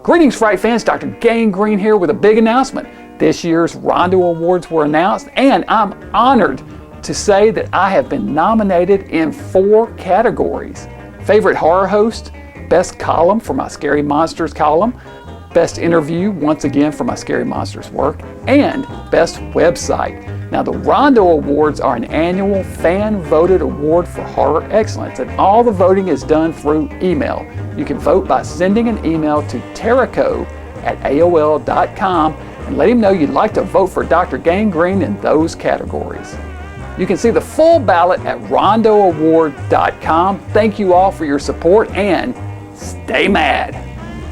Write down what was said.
Greetings, Fright fans. Dr. Gangrene here with a big announcement. This year's Rondo Awards were announced, and I'm honored to say that I have been nominated in 4 categories. Favorite horror host, best column for my Scary Monsters column, best interview, once again for my Scary Monsters work, and best website. Now, the Rondo Awards are an annual fan-voted award for horror excellence, and all the voting is done through email. You can vote by sending an email to terrico@aol.com and let him know you'd like to vote for Dr. Gangrene in those categories. You can see the full ballot at rondoaward.com. Thank you all for your support, and stay mad.